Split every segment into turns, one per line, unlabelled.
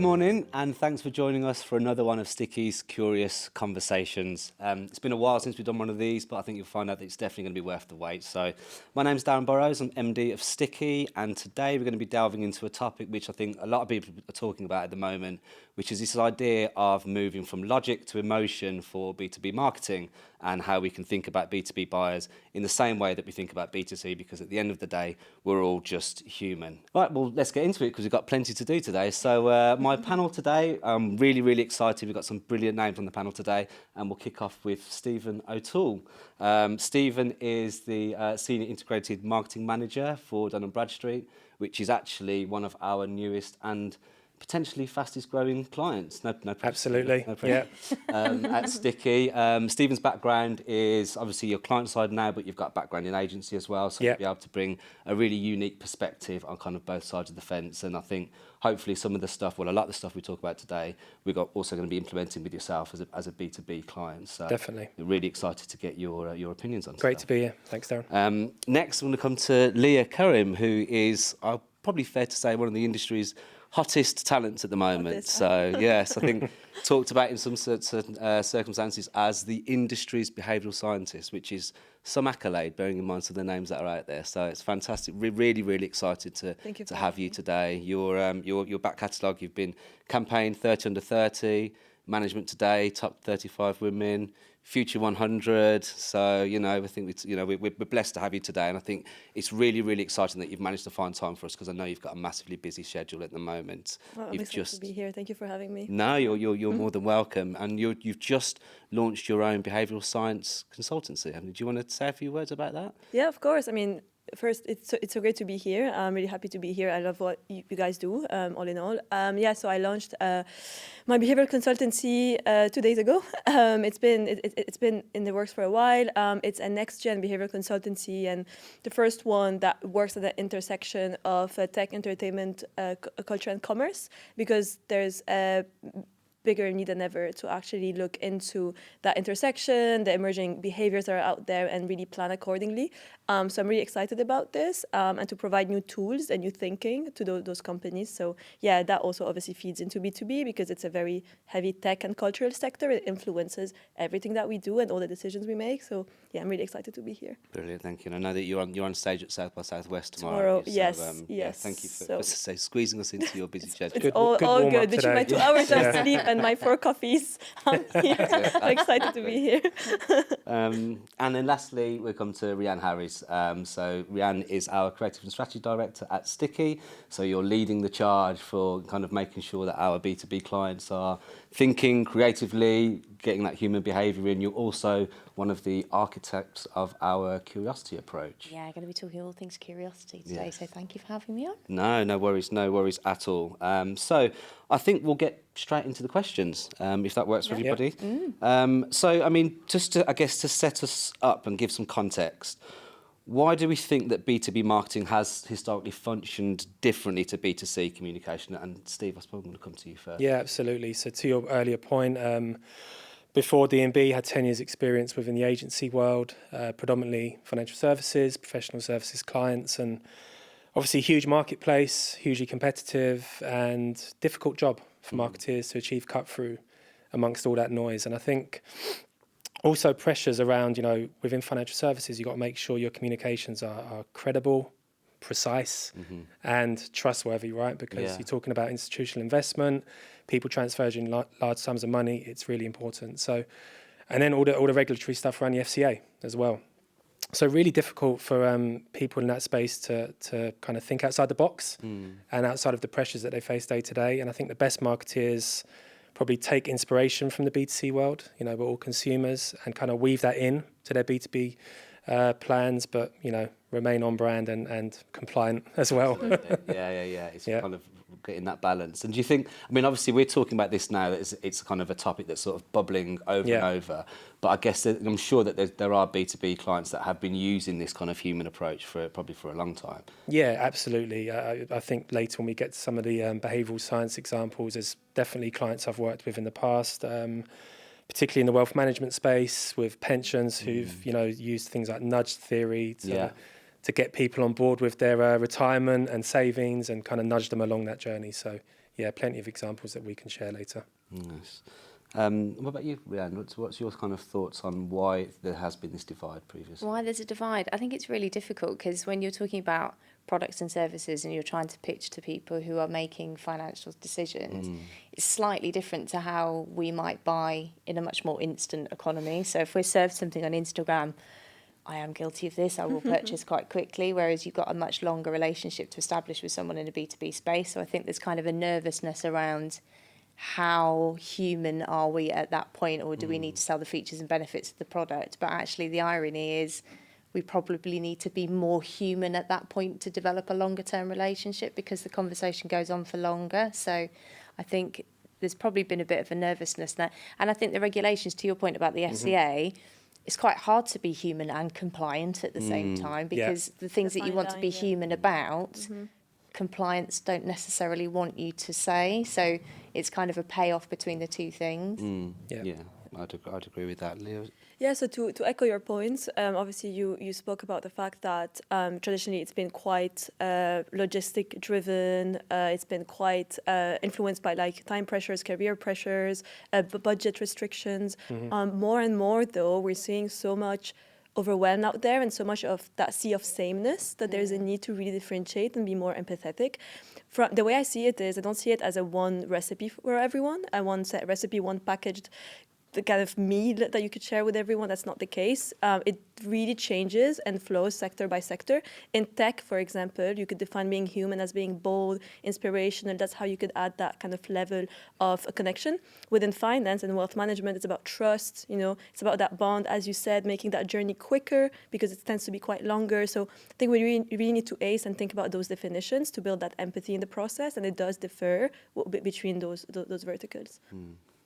Good morning, and thanks for joining us for another one of Sticky's Curious Conversations. It's been a while since we've done one of these, but I think you'll find out that it's definitely going to be worth the wait. So, my name's Darren Burroughs, I'm MD of Sticky, and today we're going to be delving into a topic which I think a lot of people are talking about at the moment, which is this idea of moving from logic to emotion for B2B marketing, and how we can think about B2B buyers in the same way that we think about B2C, because at the end of the day, we're all just human. Right, well, let's get into it because we've got plenty to do today. So my panel today, I'm really excited. We've got some brilliant names on the panel today, and we'll kick off with Stephen O'Toole. Stephen is the Senior Integrated Marketing Manager for Dun & Bradstreet, which is actually one of our newest and potentially fastest growing clients. No pressure.
Absolutely.
No pressure.
Yeah.
At Sticky. Stephen's background is obviously your client side now, but you've got a background in agency as well, so you'll be able to bring a really unique perspective on kind of both sides of the fence. And I think hopefully some of the stuff, well, a lot of the stuff we talk about today, we're also going to be implementing with yourself as a B2B client. So
definitely.
We're really excited to get your opinions on
Great
stuff.
to be here. Thanks, Darren.
Next, I'm going to come to Lea Karam, who is, probably fair to say, one of the industry's hottest talents at the moment. So yes, I think talked about in some circumstances as the industry's behavioural scientist, which is some accolade, bearing in mind some of the names that are out there. So it's fantastic. We're really excited to have you today. Your back catalogue, you've been campaign 30 under 30, management today, top 35 women, Future 100. So, I think we're blessed to have you today. And I think it's really exciting that you've managed to find time for us, because I know you've got a massively busy schedule at the moment.
Well, I'm excited to be here. Thank you for having me.
No, you're more than welcome. And you've just launched your own behavioural science consultancy, haven't you? Do you want to say a few words about that?
Yeah, of course. I mean, first, it's so great to be here. I'm really happy to be here. I love what you guys do, all in all. So I launched my behavioral consultancy 2 days ago. It's been in the works for a while. It's a next-gen behavioral consultancy, and the first one that works at the intersection of tech, entertainment, culture, and commerce, because there's a bigger need than ever to actually look into that intersection, the emerging behaviors that are out there, and really plan accordingly. So I'm really excited about this, and to provide new tools and new thinking to those companies. So yeah, that also obviously feeds into B2B, because it's a very heavy tech and cultural sector. It influences everything that we do and all the decisions we make. So yeah, I'm really excited to be here.
Brilliant, thank you. And I know that you're on stage at South by Southwest tomorrow.
Yes.
Thank you for squeezing us into your busy schedule.
It's all good. Between my 2 hours of sleep and my 4 coffees, I'm here. I'm excited to be here.
And then lastly, we come to Rhian Harries. So Rhian is our Creative and Strategy Director at Sticky. So you're leading the charge for kind of making sure that our B2B clients are thinking creatively, getting that human behaviour in. You're also one of the architects of our curiosity approach.
Yeah, I'm going to be talking all things curiosity today, so thank you for having me on.
No worries at all. So I think we'll get straight into the questions, if that works for everybody. So, I mean, just to set us up and give some context, why do we think that B2B marketing has historically functioned differently to B2C communication? And Steve, I suppose I'm going to come to you first.
Yeah, absolutely. So to your earlier point, before D&B had 10 years experience within the agency world, predominantly financial services, professional services clients, and obviously huge marketplace, hugely competitive, and difficult job for marketeers to achieve cut through amongst all that noise. And I think also pressures around, within financial services, you've got to make sure your communications are credible, precise, and trustworthy, right? Because you're talking about institutional investment, people transferring large sums of money. It's really important. So, and then all the regulatory stuff around the FCA as well. So really difficult for people in that space to kind of think outside the box and outside of the pressures that they face day to day. And I think the best marketeers probably take inspiration from the B2C world. We're all consumers, and kind of weave that in to their B2B plans, but remain on brand and compliant as well.
Yeah. It's kind of getting that balance. And do you think, I mean, obviously we're talking about this now, that it's kind of a topic that's sort of bubbling over and over, but I guess I'm sure that there are B2B clients that have been using this kind of human approach probably for a long time.
Yeah, absolutely. I think later when we get to some of the behavioural science examples, there's definitely clients I've worked with in the past, particularly in the wealth management space with pensions who've used things like nudge theory to get people on board with their retirement and savings and kind of nudge them along that journey. So yeah, plenty of examples that we can share later.
Nice. What about you, Rhian? What's your kind of thoughts on why there has been this divide previously?
Why there's a divide? I think it's really difficult because when you're talking about products and services and you're trying to pitch to people who are making financial decisions, it's slightly different to how we might buy in a much more instant economy. So if we're served something on Instagram, I am guilty of this, I will purchase quite quickly, whereas you've got a much longer relationship to establish with someone in a B2B space. So I think there's kind of a nervousness around how human are we at that point, or do we need to sell the features and benefits of the product? But actually the irony is we probably need to be more human at that point to develop a longer term relationship because the conversation goes on for longer. So I think there's probably been a bit of a nervousness there. And I think the regulations, to your point about the FCA, it's quite hard to be human and compliant at the same time because the things that you want to be human about, compliance don't necessarily want you to say. So it's kind of a payoff between the two things.
Yeah, I'd agree with that, Leo.
Yeah, so to echo your points, obviously you spoke about the fact that traditionally it's been quite logistic driven, it's been quite influenced by like time pressures, career pressures, budget restrictions. More and more though, we're seeing so much overwhelm out there and so much of that sea of sameness that there's a need to really differentiate and be more empathetic. From the way I see it is, I don't see it as a one recipe for everyone, a one set recipe, one packaged the kind of meal that you could share with everyone. That's not the case. It really changes and flows sector by sector. In tech, for example, you could define being human as being bold, inspirational. That's how you could add that kind of level of a connection. Within finance and wealth management, it's about trust. You know, it's about that bond, as you said, making that journey quicker because it tends to be quite longer. So I think we really need to ace and think about those definitions to build that empathy in the process, and it does differ between those verticals.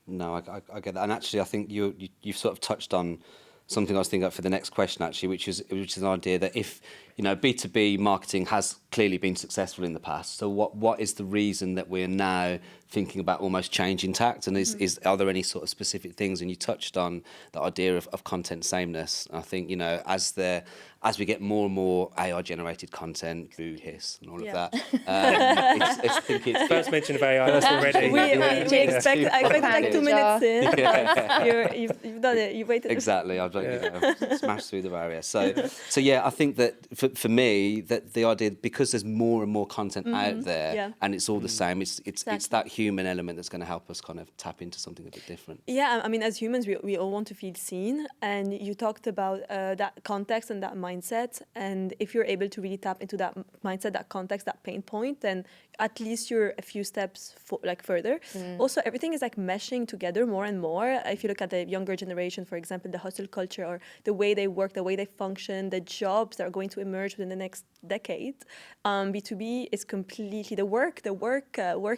No, I get that. And actually, I think you've sort of touched on something I was thinking of for the next question, actually, which is an idea that if, B2B marketing has clearly been successful in the past, so what is the reason that we're now thinking about almost changing tact? And are there any sort of specific things? And you touched on the idea of content sameness. I think, as we get more and more AI-generated content through Hiss and all of that, I think it's
First mention of AI already.
We expect like 2 minutes in. You've done it. You've waited.
Exactly. I've smashed through the barrier. So yeah, I think that for me, that the idea, because there's more and more content out there, and it's all the same, it's that human element that's going to help us kind of tap into something a bit different. Yeah,
I mean, as humans, we all want to feel seen, and you talked about that context and that mindset, and if you're able to really tap into that mindset, that context, that pain point, then at least you're a few steps further. Also, everything is like meshing together more and more. If you look at the younger generation, for example, the hustle culture or the way they work, the way they function, the jobs that are going to emerge within the next decade, B2B is completely, the work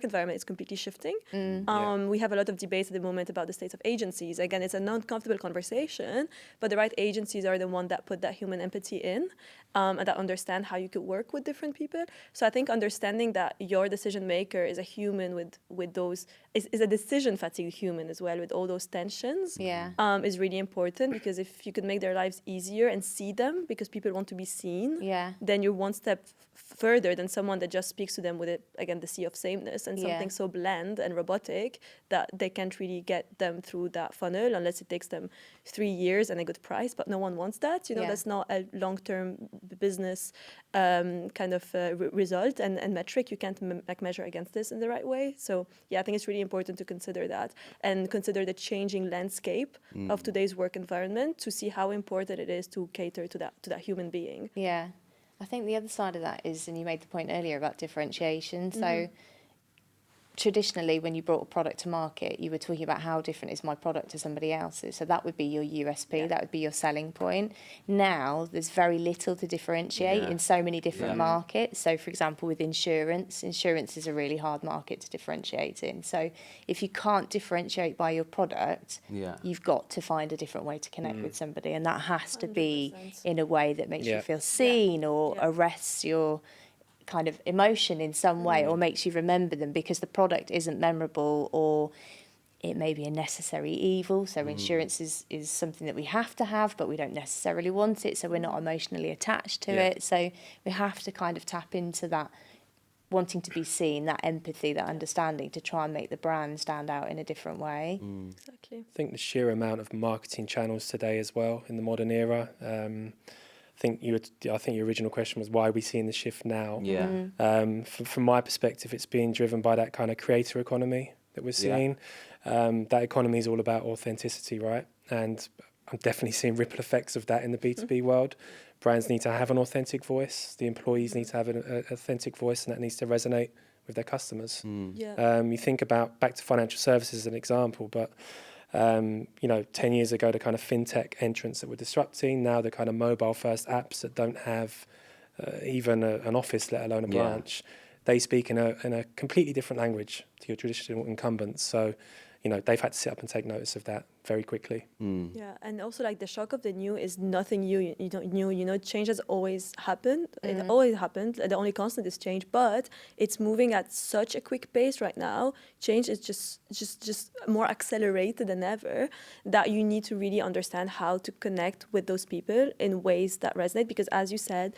environment is completely shifting. We have a lot of debates at the moment about the state of agencies. Again, it's an uncomfortable conversation, but the right agencies are the ones that put that human empathy in, and that understand how you could work with different people. So I think understanding that your decision maker is a human with those, is a decision fatigue human as well, with all those tensions, is really important, because if you could make their lives easier and see them, because people want to be seen, then you're one step further than someone that just speaks to them with again, the sea of sameness and something so bland and robotic that they can't really get them through that funnel unless it takes them 3 years and a good price. But no one wants that. That's not a long-term business kind of result and metric. You can't measure against this in the right way. So I think it's really important to consider that and consider the changing landscape of today's work environment to see how important it is to cater to that human being.
Yeah. I think the other side of that is, and you made the point earlier about differentiation. So traditionally, when you brought a product to market, you were talking about how different is my product to somebody else's. So that would be your USP, that would be your selling point. Now, there's very little to differentiate in so many different markets. So, for example, with insurance is a really hard market to differentiate in. So if you can't differentiate by your product, you've got to find a different way to connect with somebody. And that has to be 100%. In a way that makes you feel seen or arrests your kind of emotion in some way or makes you remember them, because the product isn't memorable or it may be a necessary evil. So insurance is something that we have to have, but we don't necessarily want it. So we're not emotionally attached to it. So we have to kind of tap into that wanting to be seen, that empathy, that understanding to try and make the brand stand out in a different way.
Exactly.
I think the sheer amount of marketing channels today as well in the modern era. I think your original question was why are we seeing the shift now?
Yeah.
From my perspective, it's being driven by that kind of creator economy that we're seeing. That economy is all about authenticity, right? And I'm definitely seeing ripple effects of that in the B2B world. Brands need to have an authentic voice. The employees need to have an authentic voice, and that needs to resonate with their customers. You think about back to financial services as an example, but 10 years ago, the kind of fintech entrants that were disrupting, now the kind of mobile first apps that don't have even an office, let alone a branch, they speak in a completely different language to your traditional incumbents. So, they've had to sit up and take notice of that very quickly.
Yeah, and also like the shock of the new is nothing new. You don't new. Change has always happened. It always happened. The only constant is change, but it's moving at such a quick pace right now. Change is just more accelerated than ever. That you need to really understand how to connect with those people in ways that resonate. Because as you said,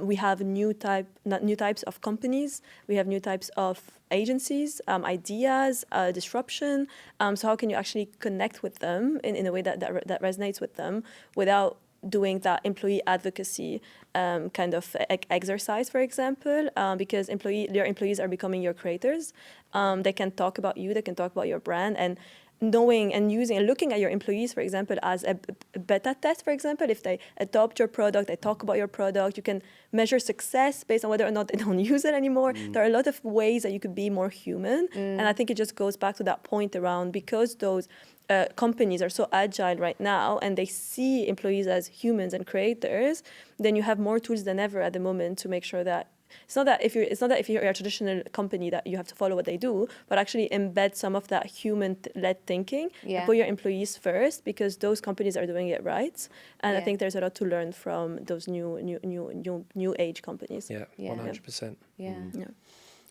we have new types of companies. We have new types of agencies, ideas, disruption. So how can you actually connect with them in a way that resonates with them without doing that employee advocacy kind of exercise, for example, because your employees are becoming your creators. They can talk about you, they can talk about your brand, and knowing and using and looking at your employees, for example, as a beta test, for example, if they adopt your product, they talk about your product, you can measure success based on whether or not they don't use it anymore. There are a lot of ways that you could be more human. And I think it just goes back to that point around because those companies are so agile right now and they see employees as humans and creators, then you have more tools than ever at the moment to make sure that it's not that if you're a traditional company that you have to follow what they do, but actually embed some of that human-led thinking and put your employees first, because those companies are doing it right. And I think there's a lot to learn from those new age companies.
Yeah, 100%.
Yeah.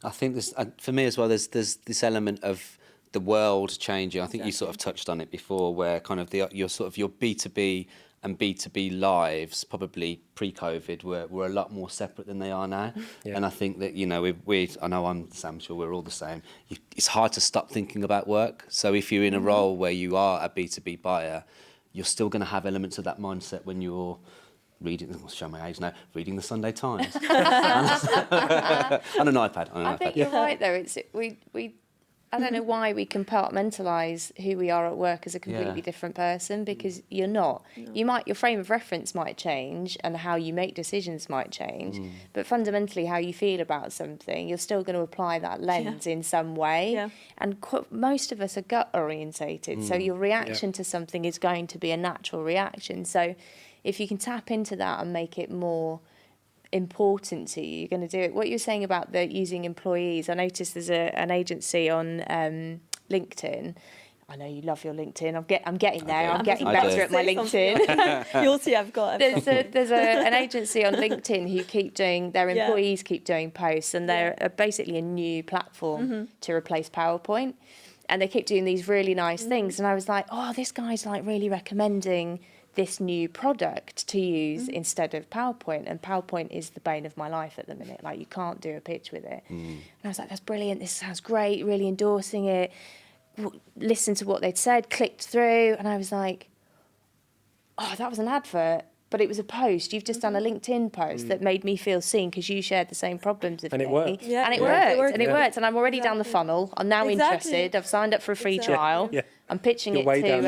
I think this, for me as well, there's this element of the world changing. I think you sort of touched on it before, where kind of your B2B and B2B lives probably pre-COVID were a lot more separate than they are now. And I think that, I know I'm sure we're all the same. It's hard to stop thinking about work. So if you're in a role where you are a B2B buyer, you're still going to have elements of that mindset when you're reading, I'll show my age now, reading the Sunday Times. On an iPad.
I think you're right, though. I don't know why we compartmentalize who we are at work as a completely different person, because you're not. No. Your frame of reference might change and how you make decisions might change, but fundamentally how you feel about something, you're still going to apply that lens in some way. Yeah. And most of us are gut orientated, so your reaction to something is going to be a natural reaction. So if you can tap into that and make it more important to you, you're going to do it. What you're saying about using employees, I noticed there's an agency on LinkedIn. I know you love your LinkedIn. I'm getting there. I'm getting better at my LinkedIn.
You'll see.
There's an agency on LinkedIn who keep doing, their employees keep doing posts, and they're basically a new platform to replace PowerPoint. And they keep doing these really nice things. And I was like, oh, this guy's like really recommending this new product to use instead of PowerPoint, and PowerPoint is the bane of my life at the minute. Like, you can't do a pitch with it. And I was like, that's brilliant, this sounds great, really endorsing it. Listened to what they'd said, clicked through, and I was like, oh, that was an advert, but it was a post. You've just done a LinkedIn post that made me feel seen because you shared the same problems with me.
And it worked.
Yeah,
and it worked. And I'm already down the funnel. I'm now interested. I've signed up for a free trial. Yeah. I'm pitching it to I'm pitching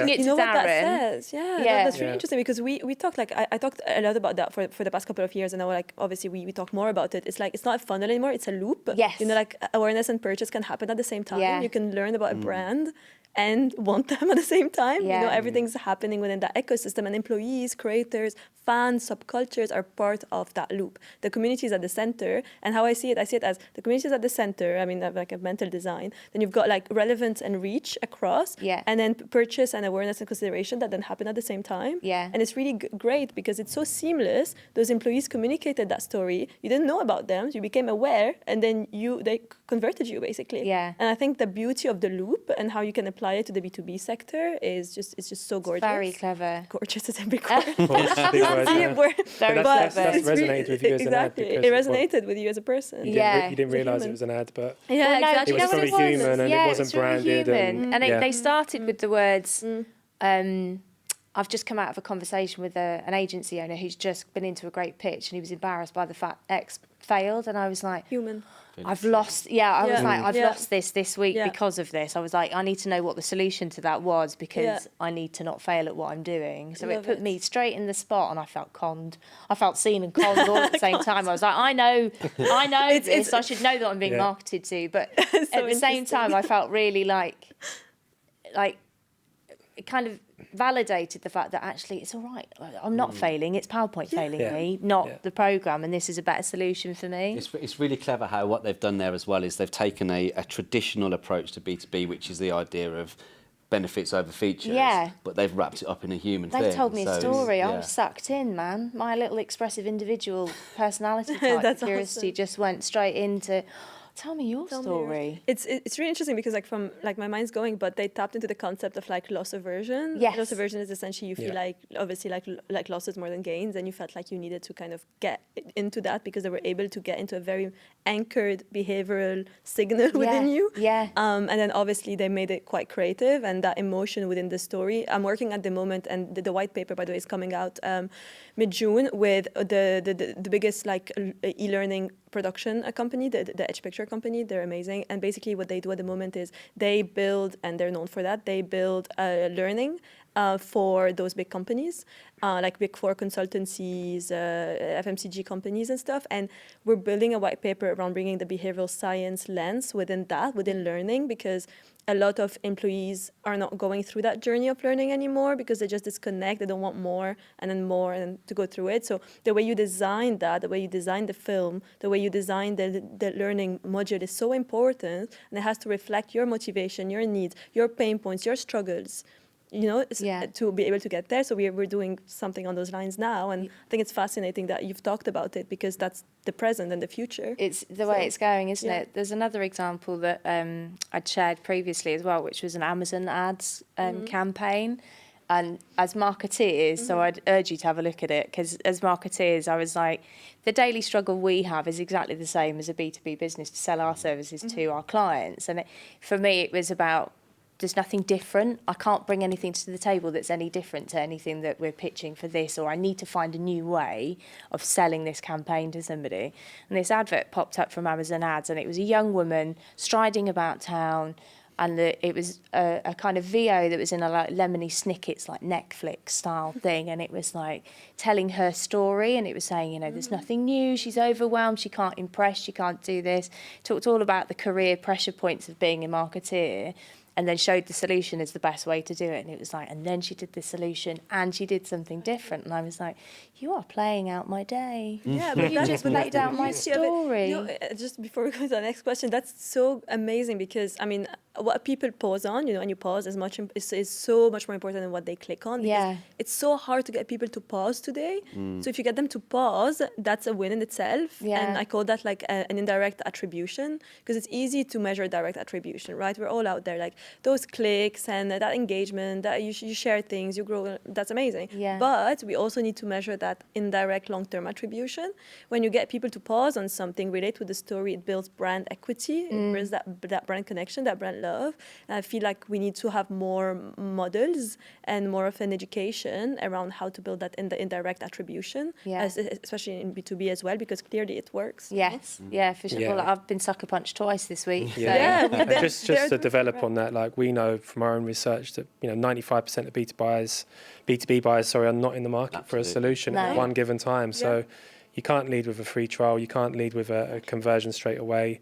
it to Darren.
What that says. That's really interesting, because we talked, like I talked a lot about that for the past couple of years, and now obviously we talk more about it. It's like it's not a funnel anymore, it's a loop.
Yes.
Like awareness and purchase can happen at the same time. You can learn about a brand and want them at the same time. You know,
Yeah.
everything's happening within that ecosystem, and employees, creators, fans, subcultures are part of that loop. The community is at the center, and how I see it as the community is at the center. I mean, like a mental design. Then you've got like relevance and reach across,
Yeah.
and then purchase and awareness and consideration that then happen at the same time.
Yeah.
And it's really great because it's so seamless. Those employees communicated that story. You didn't know about them, you became aware, and then they converted you basically.
Yeah.
And I think the beauty of the loop and how you can apply it to the B2B sector is just so gorgeous.
Very clever.
Gorgeous is a big word.
Big word, yeah.
Very
But
clever.
that's resonated with you as an ad.
Exactly.
Because,
It
well,
resonated with you as a person.
Yeah.
You didn't
As a
realise it
human.
was an ad, but
Yeah,
Well, no,
exactly.
do you
It was
know what
very
it was?
human and it
Yeah,
wasn't
it's really
branded
human.
and-
it,
yeah.
they started with the words, I've just come out of a conversation with an agency owner who's just been into a great pitch and he was embarrassed by the fact X failed. And I was like,
Human.
I've lost, I was like, I've
Yeah.
lost this week
Yeah.
because of this. I was like, I need to know what the solution to that was because
Yeah.
I need to not fail at what I'm doing. So it
Love
put
it.
me straight in the spot and I felt conned. I felt seen and conned all at the same time. I was like, I know this. I should know that I'm being
Yeah.
marketed to. But
So
at the same
interesting.
time, I felt really like it kind of validated the fact that actually it's all right. I'm not failing. It's PowerPoint failing
Yeah.
me, not
Yeah.
the program. And this is a better solution for me.
It's really clever how what they've done there as well is they've taken a traditional approach to B2B, which is the idea of benefits over features,
Yeah.
but they've wrapped it up in a human thing.
They told me
So
a
it's-
story. I
yeah.
was sucked in, man. My little expressive individual personality type
That's
curiosity
awesome.
just went straight into, tell me your
Tell me
story.
It's really interesting because my mind's going, but they tapped into the concept of like loss aversion.
Yes.
Loss aversion is essentially you feel
Yeah.
like obviously like losses more than gains, and you felt like you needed to kind of get into that because they were able to get into a very anchored behavioral signal within you.
Yeah.
And then obviously they made it quite creative and that emotion within the story. I'm working at the moment, and the white paper, by the way, is coming out mid-June with the biggest like e-learning production company, the Edge Picture company. They're amazing. And basically what they do at the moment is they build, and they're known for that, they build learning for those big companies, like Big Four consultancies, FMCG companies and stuff. And we're building a white paper around bringing the behavioral science lens within learning, because a lot of employees are not going through that journey of learning anymore because they just disconnect. They don't want more and to go through it. So the way you design that, the way you design the film, the way you design the learning module is so important, and it has to reflect your motivation, your needs, your pain points, your struggles, to be able to get there. So we're doing something on those lines now, and I think it's fascinating that you've talked about it because that's the present and the future.
It's the way it's going, isn't
yeah.
it? There's another example that I'd shared previously as well, which was an Amazon ads campaign. And as marketeers, so I'd urge you to have a look at it, because as marketeers, I was like, the daily struggle we have is exactly the same as a B2B business to sell our services to our clients. And for me, it was about, there's nothing different. I can't bring anything to the table that's any different to anything that we're pitching for this, or I need to find a new way of selling this campaign to somebody. And this advert popped up from Amazon Ads, and it was a young woman striding about town, and it was a kind of VO that was in a like Lemony Snicket's like Netflix style thing, and it was like telling her story, and it was saying, there's nothing new, she's overwhelmed, she can't impress, she can't do this. Talked all about the career pressure points of being a marketeer, and then showed the solution as the best way to do it. And it was like, and then she did the solution and she did something different. And I was like, you are playing out my day.
Yeah, but
You just played out my story.
Just before we go to the next question, that's so amazing because, what people pause on, and you pause is so much more important than what they click on.
Yeah.
It's so hard to get people to pause today. So if you get them to pause, that's a win in itself.
Yeah.
And I call that like an indirect attribution, because it's easy to measure direct attribution, right? We're all out there, like those clicks and that engagement, that you share things, you grow, that's amazing.
Yeah.
But we also need to measure that indirect long-term attribution. When you get people to pause on something, relate to the story, it builds brand equity, it builds that brand connection, that brand love. And I feel like we need to have more models and more of an education around how to build that in the indirect attribution, especially in B2B as well, because clearly it works.
Yes, yeah, for sure.
Yeah.
Well, I've been sucker punched twice this week.
Yeah.
Yeah,
And just
they're
to develop on that, like we know from our own research that 95% of B2B buyers are not in the market for a solution at one given time. So you can't lead with a free trial, you can't lead with a conversion straight away.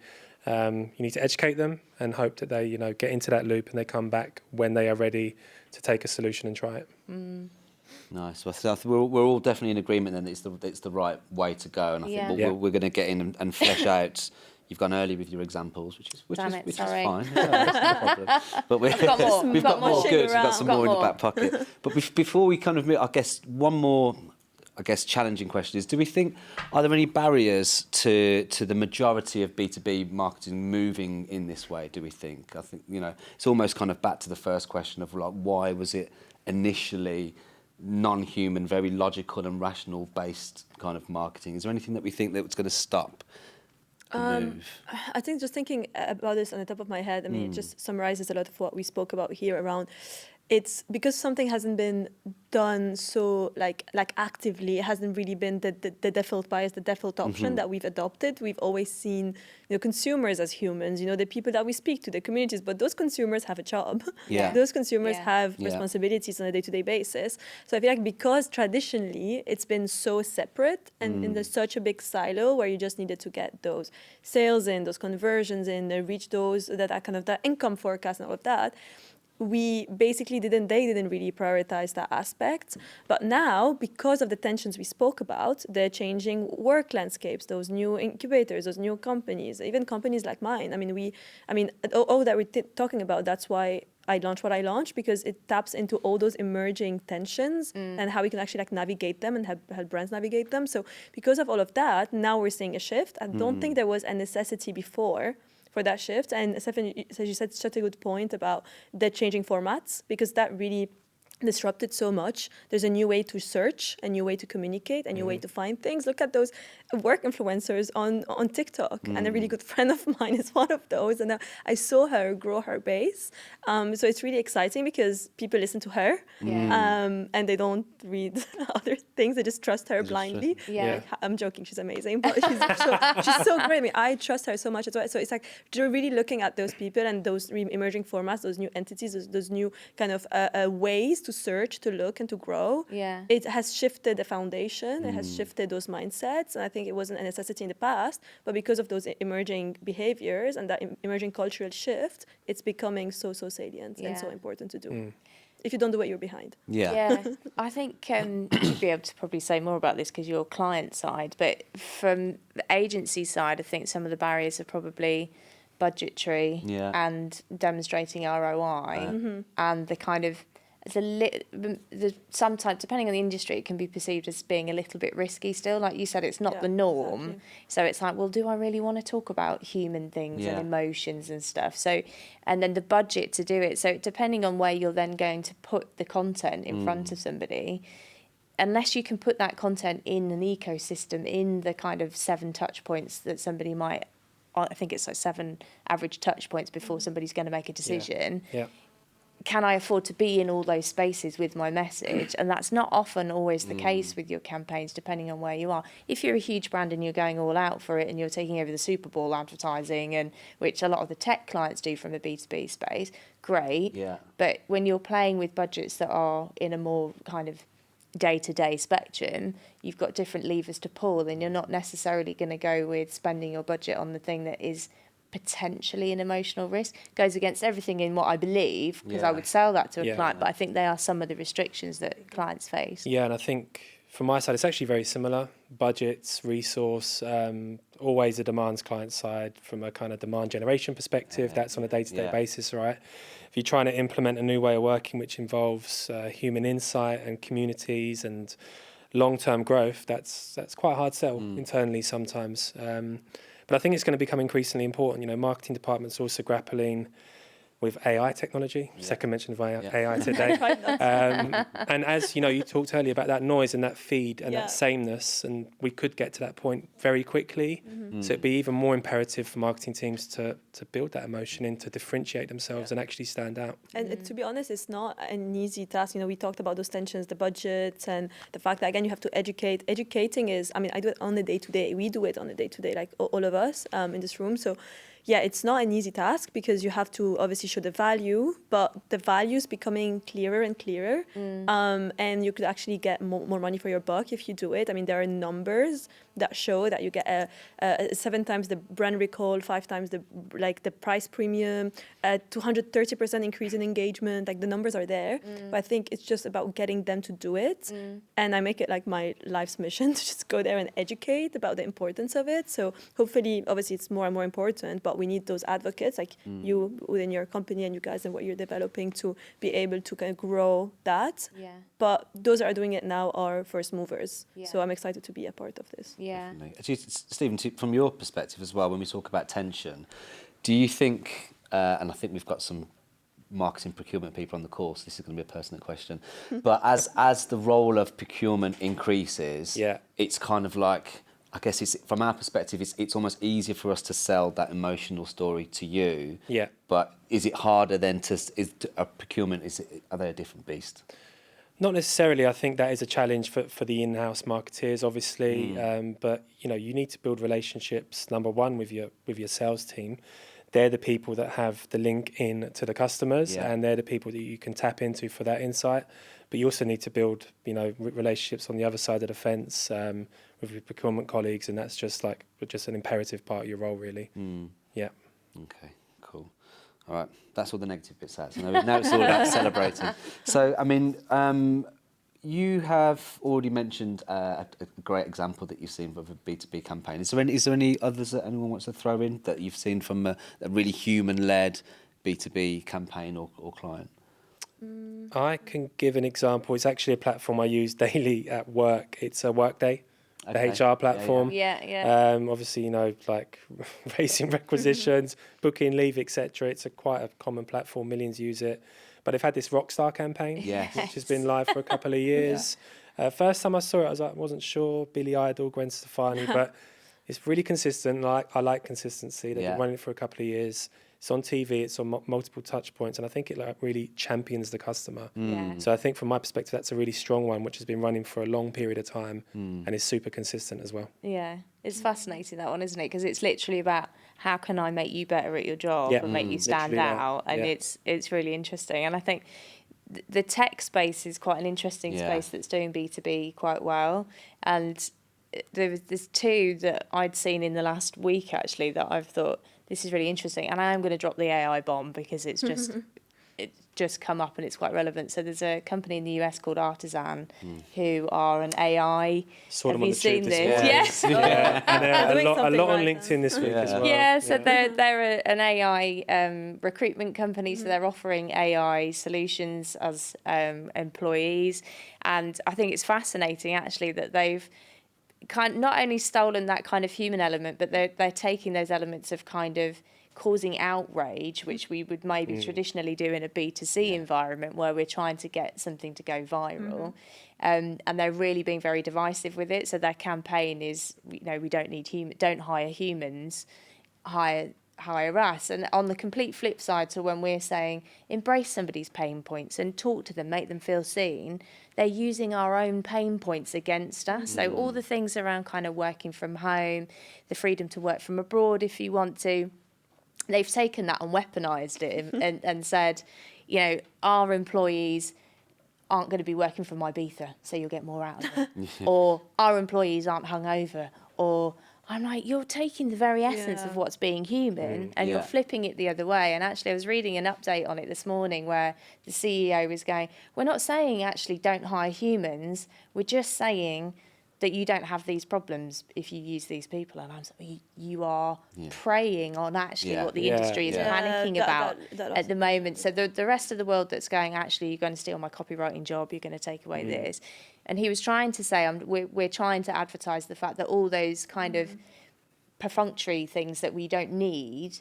You need to educate them and hope that they, get into that loop and they come back when they are ready to take a solution and try it.
Nice. Well, so we're all definitely in agreement then that it's the right way to go, and I think we're going to get in and flesh out. You've gone early with your examples, which is fine. Yeah, that's no problem. But we've got more good. We've got some more in the back pocket. But before we kind of move, I guess one more, challenging question is: are there any barriers to the majority of B2B marketing moving in this way? Do we think? I think it's almost kind of back to the first question of like, why was it initially non-human, very logical and rational based kind of marketing? Is there anything that we think that was going to stop the move?
I think just thinking about this on the top of my head, it just summarizes a lot of what we spoke about here around. It's because something hasn't been done so like actively. It hasn't really been the default bias, the default option that we've adopted. We've always seen consumers as humans, the people that we speak to, the communities. But those consumers have a job.
Yeah.
Those consumers have responsibilities on a day-to-day basis. So I feel like because traditionally it's been so separate and in such a big silo where you just needed to get those sales in, those conversions in, reach those that kind of that income forecast and all of that. They didn't really prioritize that aspect. But now, because of the tensions we spoke about, the changing work landscapes, those new incubators, those new companies, even companies like mine. All that we're talking about, that's why I launched what I launched, because it taps into all those emerging tensions and how we can actually navigate them and help brands navigate them. So because of all of that, now we're seeing a shift. I don't think there was a necessity before for that shift. And Stephanie, as you said, such a good point about the changing formats, because that really disrupted so much. There's a new way to search, a new way to communicate, a new way to find things. Look at those work influencers on TikTok, and a really good friend of mine is one of those, and I saw her grow her base. So it's really exciting because people listen to her, and they don't read other things. They just trust her blindly. I'm joking, she's amazing, but she's so great. I trust her so much as well. So it's like you're really looking at those people and those emerging formats, those new entities, those new kind of ways to search, to look, and to grow. It has shifted the foundation. It has shifted those mindsets, and I think it wasn't a necessity in the past, but because of those emerging behaviors and that emerging cultural shift, it's becoming so salient and so important to do. If you don't do it, you're behind.
I think you'd be able to probably say more about this because you're client side, but from the agency side, I think some of the barriers are probably budgetary and demonstrating ROI and the kind of sometimes, depending on the industry, it can be perceived as being a little bit risky still. Like you said, it's not the norm. Exactly. So it's like, well, do I really want to talk about human things and emotions and stuff? So, and then the budget to do it. So depending on where you're then going to put the content in front of somebody, unless you can put that content in an ecosystem, in the kind of 7 touch points that somebody might, I think it's like 7 average touch points before somebody's going to make a decision. Can I afford to be in all those spaces with my message? And that's not often always the case with your campaigns, depending on where you are. If you're a huge brand and you're going all out for it and you're taking over the Super Bowl advertising, and which a lot of the tech clients do from a B2B space, great. But when you're playing with budgets that are in a more kind of day-to-day spectrum, you've got different levers to pull, and you're not necessarily going to go with spending your budget on the thing that is potentially an emotional risk. Goes against everything in what I believe, because I would sell that to a client, but I think they are some of the restrictions that clients face. And
I think from my side, it's actually very similar. Budgets, resource, always a demands client side from a kind of demand generation perspective. That's on a day-to-day basis, right? If you're trying to implement a new way of working, which involves human insight and communities and long-term growth, that's quite a hard sell internally sometimes. But I think it's going to become increasingly important. Marketing departments are also grappling with AI technology. Second mention of AI today. And as you talked earlier about that noise and that feed and that sameness, and we could get to that point very quickly. So it'd be even more imperative for marketing teams to build that emotion in, to differentiate themselves and actually stand out.
And to be honest, it's not an easy task. We talked about those tensions, the budgets, and the fact that, again, you have to educate. Educating is, I do it on the day-to-day. We do it on the day-to-day, like all of us in this room. So yeah, it's not an easy task because you have to obviously show the value, but the value is becoming clearer and clearer. And you could actually get more money for your buck if you do it. I mean, there are numbers that show that you get a 7 times the brand recall, 5 times the price premium, 230% increase in engagement. Like the numbers are there, but I think it's just about getting them to do it. And I make it like my life's mission to just go there and educate about the importance of it. So hopefully, obviously, it's more and more important, but we need those advocates like you within your company and you guys and what you're developing to be able to kind of grow that.
Yeah.
But those that are doing it now are first movers.
Yeah.
So I'm excited to be a part of this.
Yeah.
Actually, Stephen, from your perspective as well, when we talk about tension, do you think, and I think we've got some marketing procurement people on the course, this is going to be a personal question, but as the role of procurement increases, it's kind of like, I guess it's from our perspective, it's almost easier for us to sell that emotional story to you.
Yeah.
But is it harder then are they a different beast?
Not necessarily. I think that is a challenge for the in-house marketeers, obviously. But you need to build relationships. Number one, with your sales team. They're the people that have the link in to the customers, and they're the people that you can tap into for that insight. But you also need to build, relationships on the other side of the fence with your procurement colleagues, and that's just an imperative part of your role, really. Yeah.
Okay, cool. All right, that's all the negative bits out. So now it's all about celebrating. So, I mean, you have already mentioned a great example that you've seen of a B2B campaign. Is there any others that anyone wants to throw in that you've seen from a really human-led B2B campaign or client?
I can give an example. It's actually a platform I use daily at work. It's a Workday, the HR platform. Obviously, like raising requisitions, booking leave, etc. It's quite a common platform. Millions use it. But they've had this Rockstar campaign, which has been live for a couple of years. First time I saw it, I wasn't sure. Billy Idol, Gwen Stefani, but it's really consistent. I like consistency. They've been running it for a couple of years. It's on TV. It's on multiple touch points, and I think it really champions the customer. So I think, from my perspective, that's a really strong one, which has been running for a long period of time and is super consistent as well.
Yeah, it's fascinating, that one, isn't it? Because it's literally about how can I make you better at your job and make you stand out, and it's really interesting. And I think the tech space is quite an interesting space that's doing B2B quite well. And there's 2 that I'd seen in the last week, actually, that I've thought, this is really interesting. And I am going to drop the AI bomb because it's just come up and it's quite relevant. So there's a company in the US called Artisan who are an AI. Have you seen this? Yes.
And a lot on LinkedIn this week as well.
Yeah, so they're an AI recruitment company. So they're offering AI solutions as employees. And I think it's fascinating, actually, that they've not only stolen that kind of human element, but they're taking those elements of kind of causing outrage, which we would maybe traditionally do in a B2C environment where we're trying to get something to go viral. And they're really being very divisive with it. So their campaign is, we don't hire humans, hire us. And on the complete flip side, so when we're saying embrace somebody's pain points and talk to them, make them feel seen, they're using our own pain points against us. So all the things around kind of working from home, the freedom to work from abroad if you want to, they've taken that and weaponized it and said, our employees aren't going to be working from Ibiza, so you'll get more out of it. Or our employees aren't hungover. Or I'm like, you're taking the very essence of what's being human and you're flipping it the other way. And actually, I was reading an update on it this morning where the CEO was going, we're not saying actually don't hire humans. We're just saying that you don't have these problems if you use these people. And I'm saying, you are preying on actually what the industry is panicking about at the moment. So the rest of the world that's going, actually, you're going to steal my copywriting job, you're going to take away this. And he was trying to say, we're trying to advertise the fact that all those kind of perfunctory things that we don't need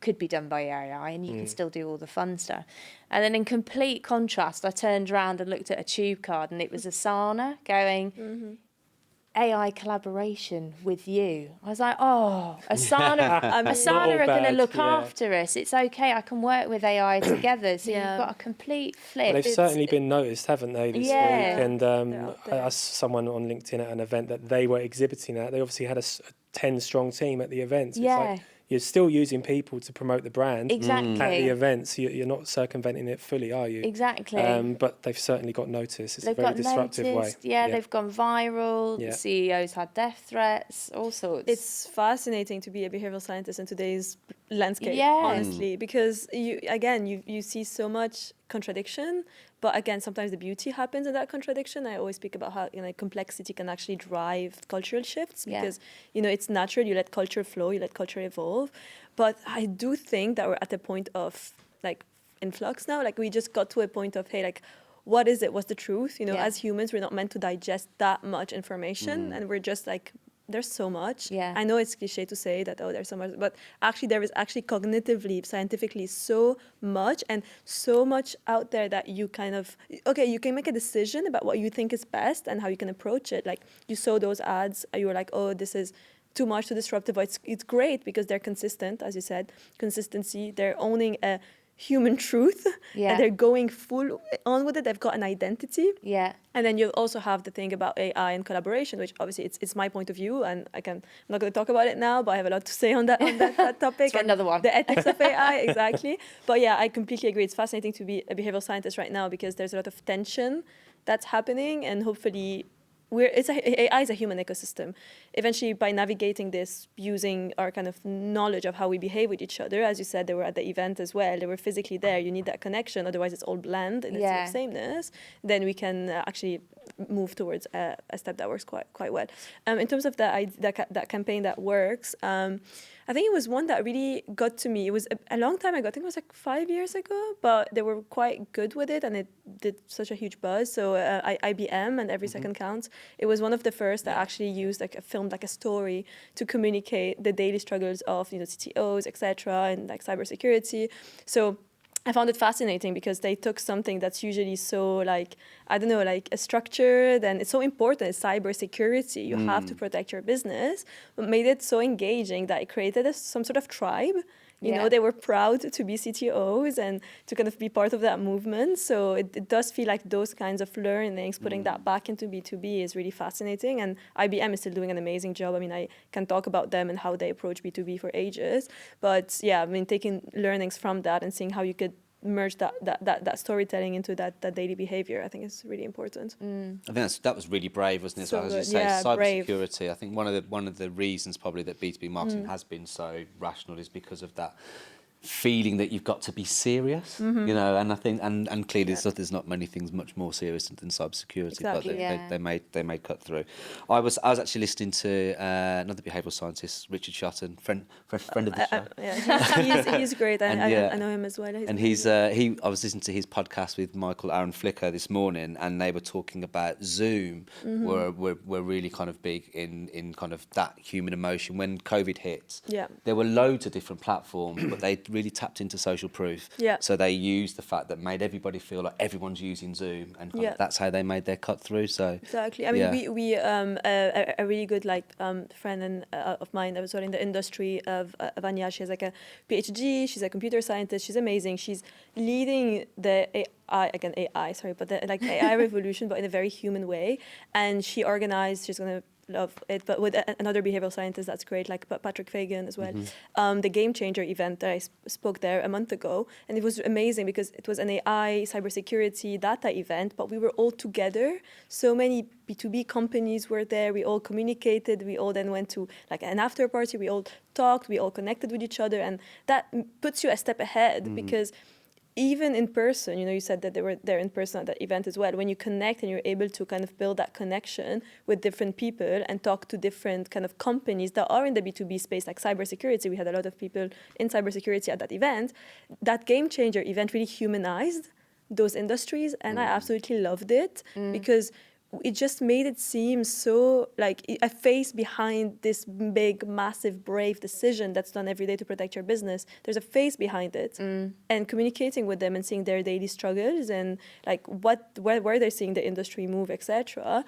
could be done by AI, and you can still do all the fun stuff. And then in complete contrast, I turned around and looked at a tube card, and it was Asana going, AI collaboration with you. I was like, Asana, Asana are going to look after us. It's okay. I can work with AI together. So you've got a complete flip.
Well, they've certainly been noticed, haven't they, this week? And I saw someone on LinkedIn at an event that they were exhibiting at. They obviously had a 10-strong team at the event. So it's like, you're still using people to promote the brand
Exactly.
at the event. So you're not circumventing it fully, are you?
Exactly.
But they've certainly got noticed. It's
They've
a very
got
disruptive
noticed.
way.
Yeah, they've gone viral.
Yeah.
The CEOs had death threats, all sorts.
It's fascinating to be a behavioral scientist in today's landscape,
Yes.
honestly, because you see so much contradiction, but again, sometimes the beauty happens in that contradiction. I always speak about how complexity can actually drive cultural shifts because it's natural. You let culture flow, you let culture evolve. But I do think that we're at a point of like influx now. Like we just got to a point of, hey, like, what is it? What's the truth? As humans, we're not meant to digest that much information, and we're just like, there's so much.
Yeah.
I know it's cliche to say that, there's so much, but actually there is actually cognitively, scientifically so much and so much out there that you kind of, you can make a decision about what you think is best and how you can approach it. Like you saw those ads, you were like, oh, this is too much, too disruptive. But it's great because they're consistent, as you said, consistency. They're owning a human truth and they're going full on with it. They've got an identity.
Yeah.
And then you also have the thing about AI and collaboration, which obviously it's my point of view, and I'm not going to talk about it now, but I have a lot to say on that topic.
It's for another one.
The ethics of AI, exactly. But yeah, I completely agree. It's fascinating to be a behavioral scientist right now because there's a lot of tension that's happening, and hopefully AI is a human ecosystem. Eventually, by navigating this, using our kind of knowledge of how we behave with each other, as you said, they were at the event as well. They were physically there. You need that connection, otherwise it's all bland in its sameness. Then we can actually move towards a step that works quite well. In terms of that campaign that works, I think it was one that really got to me. It was a long time ago. I think it was like 5 years ago, but they were quite good with it, and it did such a huge buzz. So IBM and Every Second Counts. It was one of the first that actually used like a film, like a story, to communicate the daily struggles of CTOs, etc., and like cybersecurity. So I found it fascinating because they took something that's usually so like, I don't know, like a structure, then it's so important. It's cybersecurity. You have to protect your business, but made it so engaging that it created some sort of tribe. You know, they were proud to be CTOs and to kind of be part of that movement. So it does feel like those kinds of learnings, putting that back into B2B is really fascinating. And IBM is still doing an amazing job. I mean, I can talk about them and how they approach B2B for ages. But yeah, I mean, taking learnings from that and seeing how you could merge that storytelling into that daily behavior, I think is really important.
I think that was really brave, wasn't it?
So
as you
good.
say,
Yeah,
cybersecurity. I think one of the reasons probably that B2B marketing has been so rational is because of that feeling that you've got to be serious, you know, and I think and clearly there's not many things much more serious than cybersecurity,
Exactly.
but they made cut through. I was actually listening to another behavioural scientist, Richard Shotton, friend of the show.
Yeah, he's great. I know him as well.
I was listening to his podcast with Michael Aaron Flicker this morning, and they were talking about Zoom, were really kind of big in kind of that human emotion. When COVID hit, there were loads of different platforms, but they really tapped into social proof. So they used the fact that made everybody feel like everyone's using Zoom, and kind of that's how they made their cut through. So
exactly. I mean, we a really good friend of mine that was in the industry of Vanya. She has like a PhD. She's a computer scientist. She's amazing. She's leading the AI, sorry, but the AI revolution, but in a very human way. And she organized. She's gonna love it, but with another behavioral scientist that's great, like Patrick Fagan as well. The Game Changer event that I spoke there a month ago, and it was amazing because it was an AI cybersecurity data event, but we were all together. So many B2B companies were there. We all communicated. We all then went to like an after party. We all talked. We all connected with each other, and that puts you a step ahead because even in person, you said that they were there in person at that event as well. When you connect and you're able to kind of build that connection with different people and talk to different kind of companies that are in the B2B space, like cybersecurity, we had a lot of people in cybersecurity at that event. That Game Changer event really humanized those industries, and I absolutely loved it because it just made it seem so like a face behind this big, massive, brave decision that's done every day to protect your business. There's a face behind it, and communicating with them and seeing their daily struggles and like where they're seeing the industry move, etc.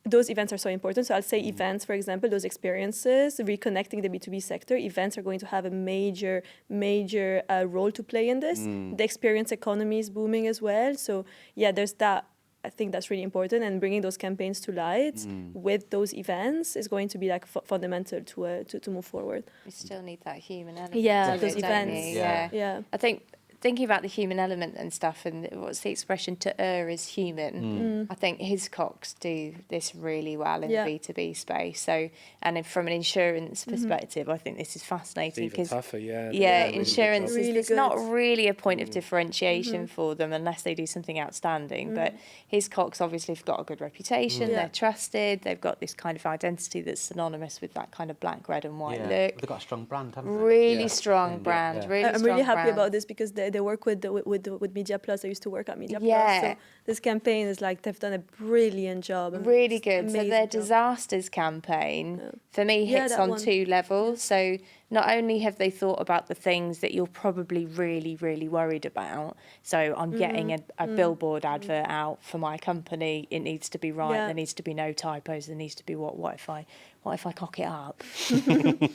Those events are so important. So I'll say events, for example, those experiences, reconnecting the B2B sector, events are going to have a major role to play in this. The experience economy is booming as well. So yeah, there's that I think that's really important, and bringing those campaigns to light with those events is going to be like fundamental to move forward.
We still need that human element.
Yeah,
to
those
it, don't
events.
we?
Yeah.
I think thinking about the human element and stuff, and what's the expression, to err is human. I think Hiscox do this really well in the B2B space. So, and then from an insurance perspective, I think this is fascinating
It's even
because
tougher,
insurance
Really
is
good.
not really a point of differentiation for them unless they do something outstanding. But Hiscox obviously have got a good reputation. They're trusted. They've got this kind of identity that's synonymous with that kind of black, red, and white look.
They've got a strong brand, haven't they?
Really strong brand. Really
I'm
strong
really happy
brand.
about this because they work with Media Plus. I used to work at Media
Yeah.
Plus. So this campaign is like, they've done a brilliant job.
Really good. So
Amazing
their
job.
disasters campaign, for me,
Yeah,
hits
that
on
one.
2 levels. So not only have they thought about the things that you're probably really, really worried about. So I'm getting a billboard advert out for my company. It needs to be right.
Yeah.
There needs to be no typos. There needs to be what if I cock it up?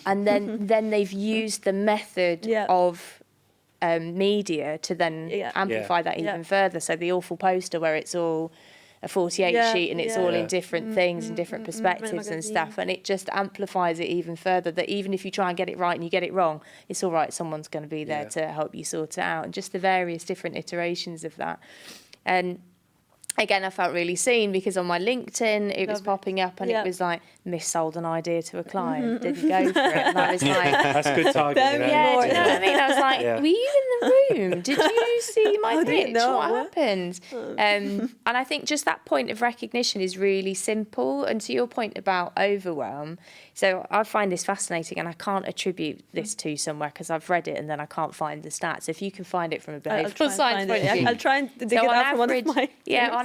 And then they've used the method of media to then amplify that even further. So the awful poster where it's all a 48 sheet and it's all in different things and different perspectives and stuff, and it just amplifies it even further, that even if you try and get it right and you get it wrong, it's all right, someone's going to be there to help you sort it out, and just the various different iterations of that. And again, I felt really seen because on my LinkedIn it was popping up and it was like, missold an idea to a client, didn't go for it. And I was like,
That's good targeting.
yeah, do you know what I mean? I was like, were you in the room? Did you see my pitch?
know.
What happened? And I think just that point of recognition is really simple. And to your point about overwhelm, so I find this fascinating, and I can't attribute this to somewhere because I've read it and then I can't find the stats. If you can find it from a behavioural science point of view.
I'll try and dig it out from one of my...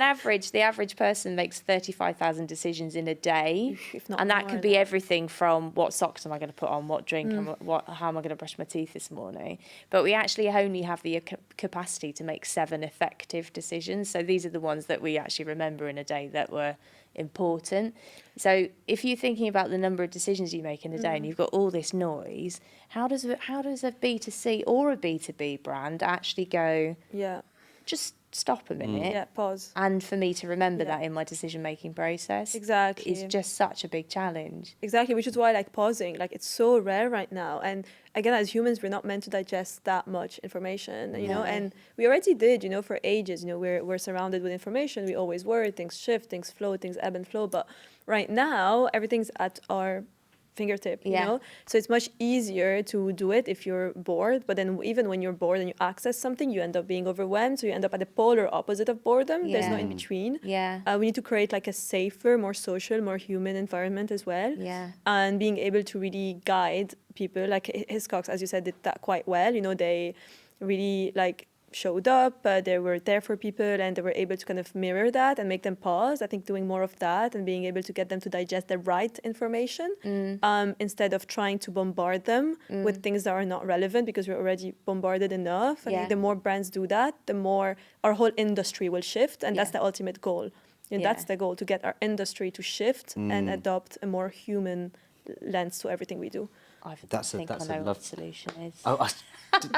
On average, the average person makes 35,000 decisions in a day.
Not
And that
more
could be everything from what socks am I going to put on, what drink, and how am I going to brush my teeth this morning. But we actually only have the capacity to make 7 effective decisions. So these are the ones that we actually remember in a day that were important. So if you're thinking about the number of decisions you make in a day and you've got all this noise, how does a B2C or a B2B brand actually go, just stop a minute,
pause,
and for me to remember that in my decision-making process is just such a big challenge.
Exactly, which is why like pausing, like it's so rare right now. And again, as humans, we're not meant to digest that much information, you know, and we already did, you know, for ages, you know, we're surrounded with information. We always were, things shift, things flow, things ebb and flow. But right now, everything's at our fingertip, you know, so it's much easier to do it if you're bored. But then even when you're bored and you access something, you end up being overwhelmed, so you end up at the polar opposite of boredom. There's no in between. We need to create like a safer, more social, more human environment as well, and being able to really guide people. Like Hiscox, as you said, did that quite well. You know, they really like showed up, they were there for people, and they were able to kind of mirror that and make them pause. I think doing more of that and being able to get them to digest the right information instead of trying to bombard them with things that are not relevant, because we're already bombarded enough. I think the more brands do that, the more our whole industry will shift, and that's the ultimate goal. You know, that's the goal, to get our industry to shift and adopt a more human lens to everything we do.
I think I know what the solution is.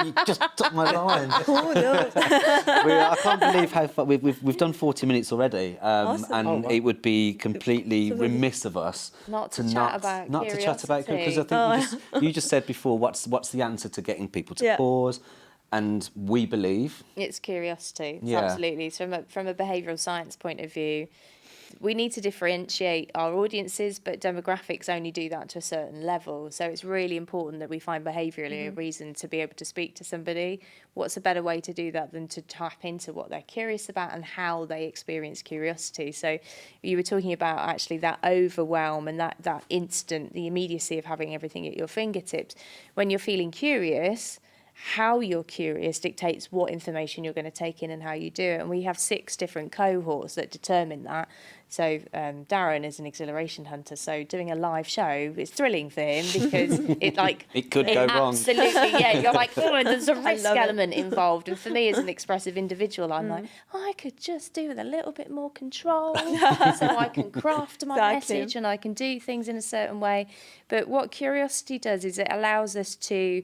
You just took my line.
Oh, no.
I can't believe how far we've done 40 minutes already, and it would be completely remiss of us
not to chat about
because I think you just said before, what's the answer to getting people to pause? And we believe
it's curiosity. Absolutely. So from a behavioural science point of view, we need to differentiate our audiences, but demographics only do that to a certain level. So it's really important that we find behaviourally a reason to be able to speak to somebody. What's a better way to do that than to tap into what they're curious about and how they experience curiosity? So you were talking about actually that overwhelm and that instant, the immediacy of having everything at your fingertips. When you're feeling curious, how you're curious dictates what information you're going to take in and how you do it. And we have 6 different cohorts that determine that. So Darren is an exhilaration hunter, so doing a live show is thrilling for him because it
could go wrong.
Absolutely, you're like, oh, there's a risk element involved. And for me as an expressive individual, I'm like, I could just do with a little bit more control so I can craft my message and I can do things in a certain way. But what curiosity does is it allows us to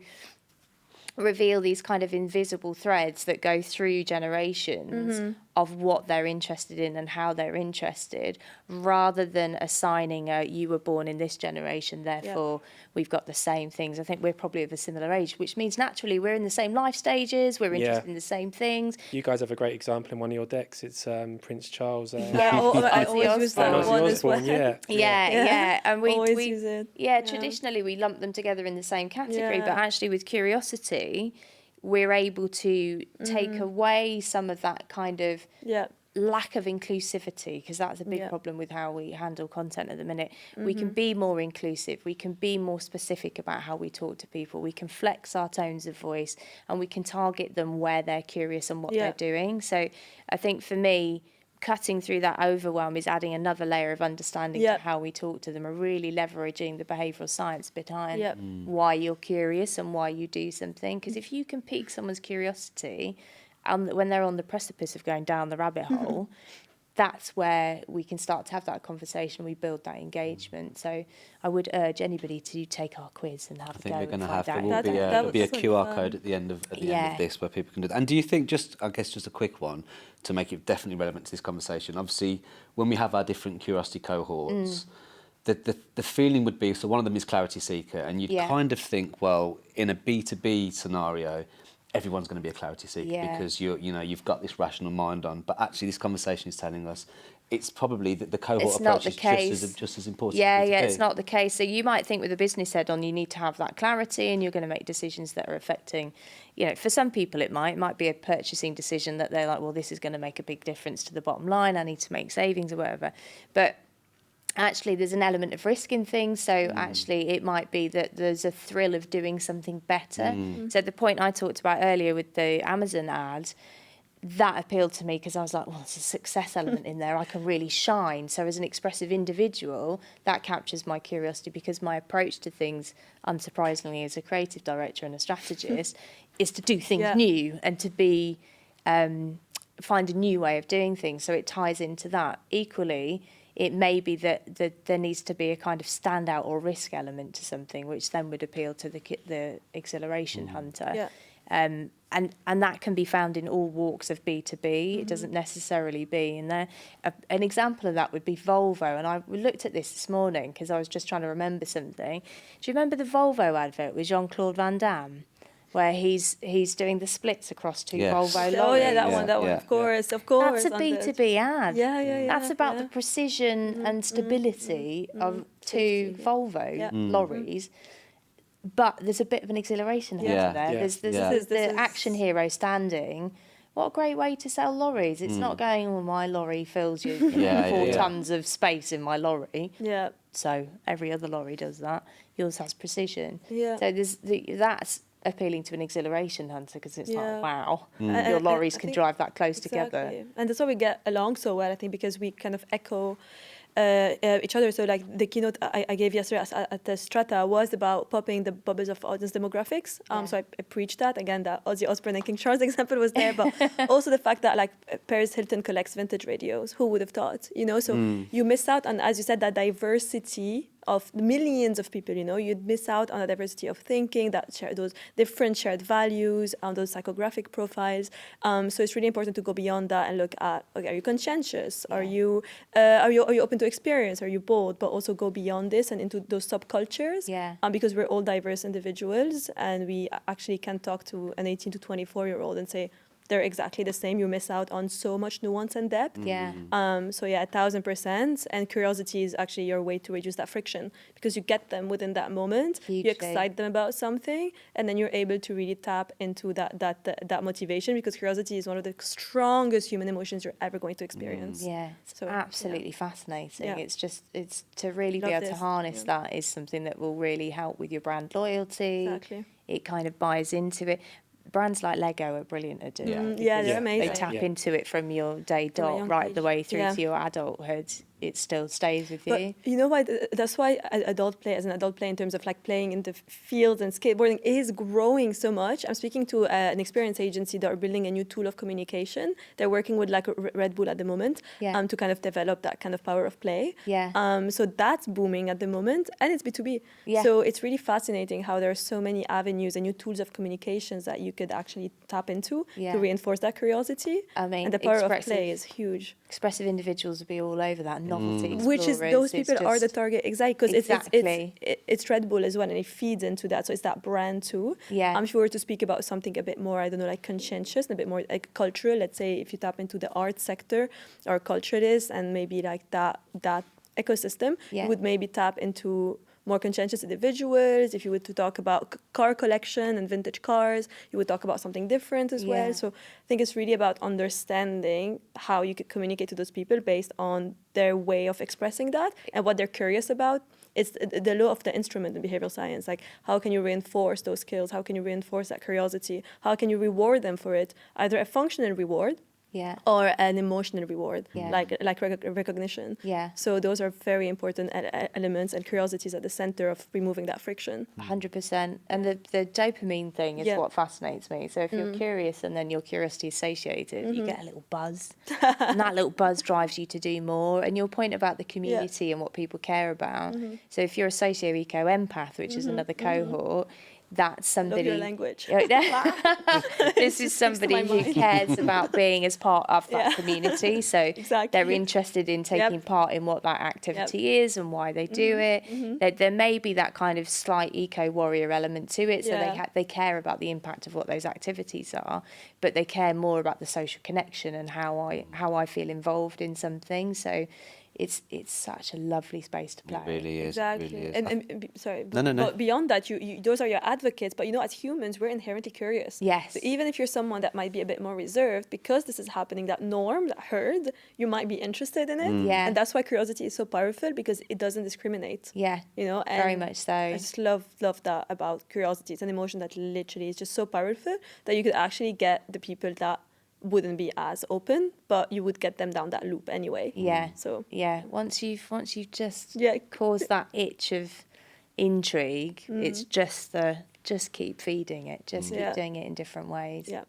reveal these kind of invisible threads that go through generations of what they're interested in and how they're interested, rather than assigning you were born in this generation, therefore we've got the same things. I think we're probably of a similar age, which means naturally we're in the same life stages, we're interested in the same things.
You guys have a great example in one of your decks. It's Prince Charles.
I always use that
Ozzy
one as well.
Osbourne,
And we
use it.
Traditionally we lump them together in the same category, but actually with curiosity, we're able to take away some of that kind of lack of inclusivity, because that's a big problem with how we handle content at the minute. We can be more inclusive, we can be more specific about how we talk to people, we can flex our tones of voice, and we can target them where they're curious and what they're doing. So I think for me, cutting through that overwhelm is adding another layer of understanding to how we talk to them, and really leveraging the behavioural science behind why you're curious and why you do something. Because if you can pique someone's curiosity when they're on the precipice of going down the rabbit hole, that's where we can start to have that conversation, we build that engagement. So I would urge anybody to take our quiz and have a go.
I think we're going to have,
there
there'll be a QR code at the end of this where people can do that. And do you think, just a quick one, to make it definitely relevant to this conversation, obviously when we have our different curiosity cohorts, the feeling would be, so one of them is clarity seeker, and you'd kind of think, well, in a B2B scenario, everyone's going to be a clarity seeker because you've got this rational mind on. But actually, this conversation is telling us it's probably that the cohort approach is just as important.
It's not the case. So you might think with a business head on, you need to have that clarity, and you're going to make decisions that are affecting. For some people, it might be a purchasing decision that they're like, well, this is going to make a big difference to the bottom line. I need to make savings or whatever. But actually, there's an element of risk in things. So actually, it might be that there's a thrill of doing something better. So the point I talked about earlier with the Amazon ad, that appealed to me because I was like, well, there's a success element in there. I can really shine. So as an expressive individual, that captures my curiosity, because my approach to things, unsurprisingly, as a creative director and a strategist, is to do things new and to be find a new way of doing things. So it ties into that. Equally, it may be that there needs to be a kind of standout or risk element to something, which then would appeal to the exhilaration hunter. And that can be found in all walks of B2B. It doesn't necessarily be in there. An example of that would be Volvo. And I looked at this morning because I was just trying to remember something. Do you remember the Volvo advert with Jean-Claude Van Damme, where he's doing the splits across two Volvo lorries?
Oh yeah, that one. Of course.
That's a B2B ad. That's about the precision and stability of two Volvo lorries. But there's a bit of an exhilaration there. There's the action hero standing. What a great way to sell lorries. It's not going, well, my lorry fills you 4 tons of space in my lorry. So every other lorry does that. Yours has precision. So that's appealing to an exhilarration hunter, because it's like, wow, your lorries can drive that close together.
And that's why we get along so well, I think, because we kind of echo each other. So like the keynote I gave yesterday at the Strata was about popping the bubbles of audience demographics. So I preached that. Again, the Ozzy Osbourne and King Charles example was there, but also the fact that like Paris Hilton collects vintage radios. Who would have thought? So you miss out on, as you said, that diversity of millions of people. You'd miss out on the diversity of thinking, that share those different shared values, those psychographic profiles. So it's really important to go beyond that and look at, okay, are you conscientious? Are you open to experience? Are you bold? But also go beyond this and into those subcultures. Because we're all diverse individuals, and we actually can talk to an 18 to 24-year-old and say, they're exactly the same. You miss out on so much nuance and depth. So 1,000%. And curiosity is actually your way to reduce that friction, because you get them within that moment.
Hugely.
You excite them about something, and then you're able to really tap into that motivation, because curiosity is one of the strongest human emotions you're ever going to experience.
It's absolutely fascinating. It's to really be able to harness that is something that will really help with your brand loyalty.
Exactly.
It kind of buys into it. Brands like Lego are brilliant at doing that.
They're amazing.
They tap into it from your day dot right the way through to your adulthood. it still stays with
But
you.
you know why? That's why adult play, as an adult play, in terms of like playing in the fields and skateboarding, is growing so much. I'm speaking to an experience agency that are building a new tool of communication. They're working with like Red Bull at the moment,
Yeah.
to kind of develop that kind of power of play.
Yeah.
So that's booming at the moment, and it's B2B.
Yeah.
So it's really fascinating how there are so many avenues and new tools of communications that you could actually tap into
Yeah.
to reinforce that curiosity.
I mean,
And the power of play is huge.
Expressive individuals will be all over that. Novelty
Which is,
explorers,
those
it's
people are the
just-
target, exactly, because
Exactly.
it's Red Bull as well, and it feeds into that, so it's that brand too.
Yeah.
If you were to speak about something a bit more, I don't know, like conscientious, and a bit more like cultural, let's say if you tap into the art sector or culturalist, and maybe like that ecosystem,
Yeah.
you would maybe tap into more conscientious individuals. If you were to talk about car collection and vintage cars, you would talk about something different as
Yeah.
well. So I think it's really about understanding how you could communicate to those people based on their way of expressing that and what they're curious about. It's the law of the instrument in behavioral science. Like, how can you reinforce those skills? How can you reinforce that curiosity? How can you reward them for it? Either a functional reward,
Yeah.
or an emotional reward,
Yeah.
like recognition.
Yeah.
So those are very important elements, and curiosity is at the center of removing that friction.
100%. And the dopamine thing is
Yeah.
what fascinates me. So if you're curious and then your curiosity is satiated, you get a little buzz. And that little buzz drives you to do more. And your point about the community and what people care about. So if you're a socio-eco empath, which is another cohort, that's
Love
somebody.
your language.
This is somebody
my
who
mind.
cares about being as part of that
Yeah.
community. So
Exactly.
they're interested in taking part in what that activity is and why they do it. There may be that kind of slight eco-warrior element to it. So
Yeah.
they care about the impact of what those activities are, but they care more about the social connection and how I feel involved in something. So it's such a lovely space to play.
It really is.
Exactly.
It really is.
Sorry.
No.
But beyond that, you those are your advocates. But as humans, we're inherently curious.
Yes.
So even if you're someone that might be a bit more reserved, because this is happening, that norm, that herd, you might be interested in it.
Yeah.
And that's why curiosity is so powerful, because it doesn't discriminate.
Yeah.
And
Very much so.
I just love that about curiosity. It's an emotion that literally is just so powerful that you could actually get the people that wouldn't be as open, but you would get them down that loop anyway.
Yeah.
So
Yeah. Once you've just
Yeah.
caused that itch of intrigue, it's just keep feeding it. Just keep
Yeah.
doing it in different ways.
yeah.